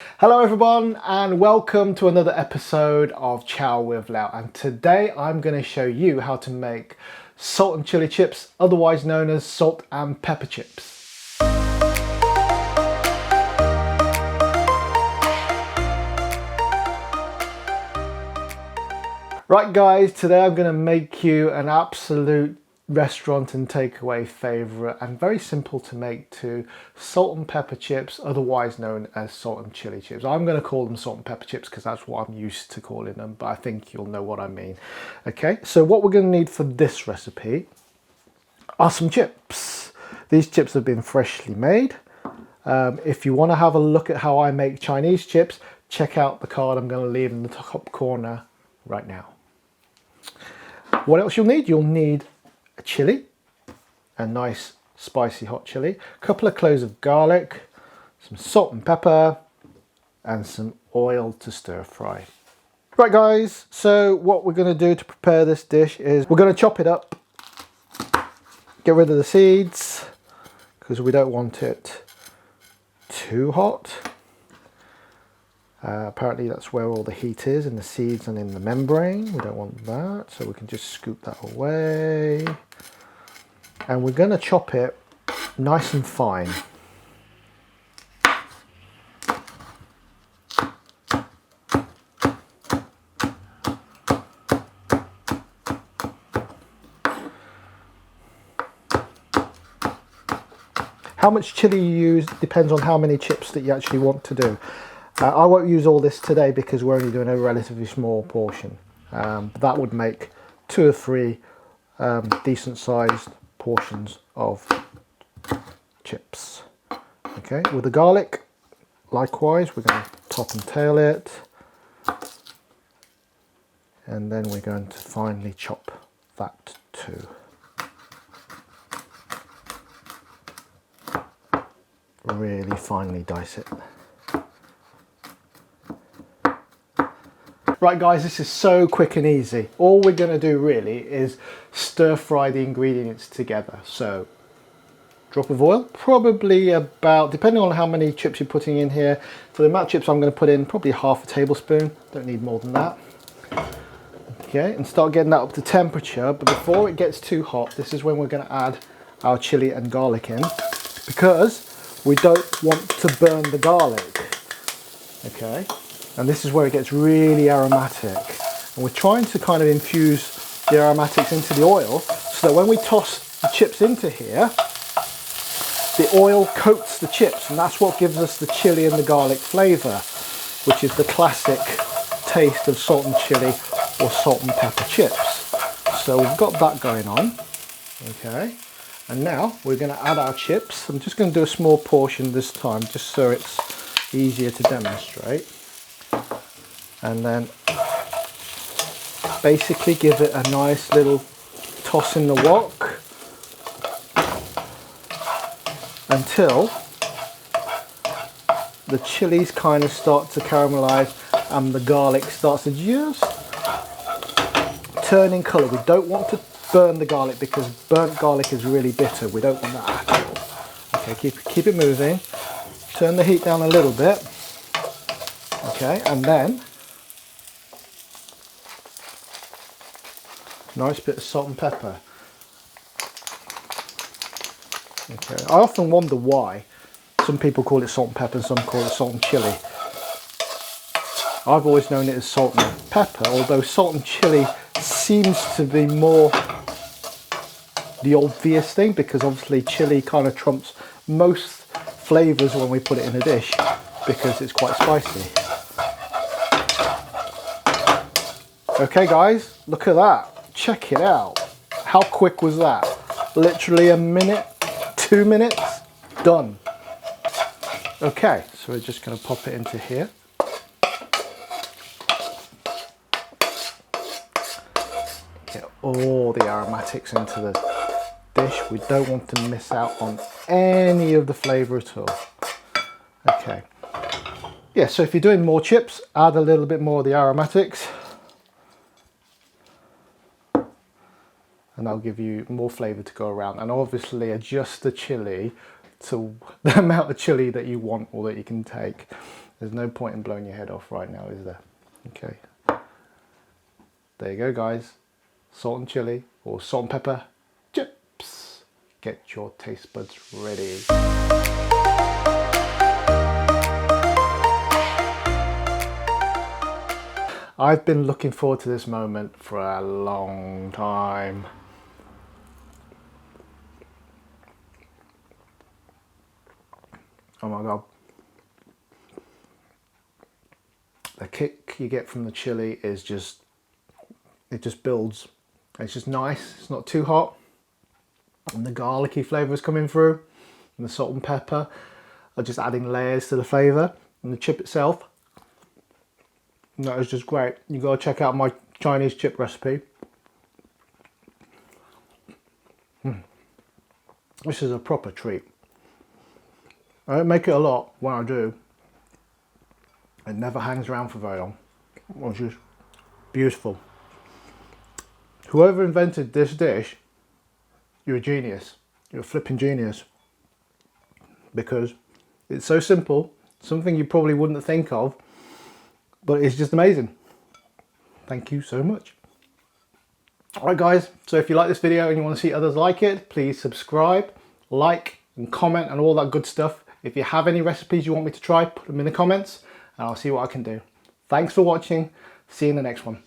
Hello everyone and welcome to another episode of Chow with Lau, and today I'm going to show you how to make salt and chili chips, otherwise known as salt and pepper chips. Right guys, today I'm going to make you an absolute restaurant and takeaway favourite and very simple to make too, salt and pepper chips, otherwise known as salt and chili chips. I'm going to call them salt and pepper chips because that's what I'm used to calling them, but I think you'll know what I mean. Okay, so what we're going to need for this recipe are some chips. These chips have been freshly made. If you want to have a look at how I make Chinese chips, check out the card I'm going to leave in the top corner right now. What else you'll need? You'll need a chili, a nice spicy hot chili, a couple of cloves of garlic, some salt and pepper, and some oil to stir fry. Right guys, so what we're going to do to prepare this dish is we're going to chop it up, get rid of the seeds because we don't want it too hot. Apparently that's where all the heat is, in the seeds and in the membrane. We don't want that, so we can just scoop that away. And we're going to chop it nice and fine. How much chili you use depends on how many chips that you actually want to do. I won't use all this today because we're only doing a relatively small portion. But that would make 2 or 3 decent sized portions of chips. Okay, with the garlic, likewise, we're going to top and tail it. And then we're going to finely chop that too. Really finely dice it. Right guys, this is so quick and easy. All we're going to do really is stir fry the ingredients together. So, drop of oil, probably about, depending on how many chips you're putting in here, for the amount of chips I'm going to put in, probably half a tablespoon. Don't need more than that. Okay, and start getting that up to temperature, but before it gets too hot, this is when we're going to add our chili and garlic in, because we don't want to burn the garlic. Okay. And this is where it gets really aromatic. And we're trying to kind of infuse the aromatics into the oil so that when we toss the chips into here, the oil coats the chips, and that's what gives us the chili and the garlic flavour, which is the classic taste of salt and chili or salt and pepper chips. So we've got that going on. Okay. And now we're going to add our chips. I'm just going to do a small portion this time, just so it's easier to demonstrate. And then basically give it a nice little toss in the wok until the chilies kind of start to caramelize and the garlic starts to just turn in colour. We don't want to burn the garlic because burnt garlic is really bitter. We don't want that at all. Okay, keep it moving. Turn the heat down a little bit. Okay, and then nice bit of salt and pepper. Okay, I often wonder why some people call it salt and pepper and some call it salt and chili. I've always known it as salt and pepper, although salt and chili seems to be more the obvious thing, because obviously chili kind of trumps most flavours when we put it in a dish because it's quite spicy. Okay guys, look at that. Check it out. How quick was that? Literally a minute, 2 minutes, done. Okay, so we're just going to pop it into here. Get all the aromatics into the dish. We don't want to miss out on any of the flavour at all. Okay. Yeah, so if you're doing more chips, add a little bit more of the aromatics. And that'll give you more flavour to go around, and obviously adjust the chili to the amount of chili that you want or that you can take. There's no point in blowing your head off right now, is there? Okay. There you go, guys. Salt and chili, or salt and pepper chips. Get your taste buds ready. I've been looking forward to this moment for a long time. Oh my God. The kick you get from the chili is just, it just builds. It's just nice, it's not too hot. And the garlicky flavour is coming through. And the salt and pepper are just adding layers to the flavour. And the chip itself, that is just great. You gotta check out my Chinese chip recipe. This is a proper treat. I don't make it a lot. When I do, it never hangs around for very long. It's just beautiful. Whoever invented this dish, you're a genius. You're a flipping genius. Because it's so simple, something you probably wouldn't think of, but it's just amazing. Thank you so much. Alright guys, so if you like this video and you want to see others like it, please subscribe, like and comment and all that good stuff. If you have any recipes you want me to try, put them in the comments and I'll see what I can do. Thanks for watching. See you in the next one.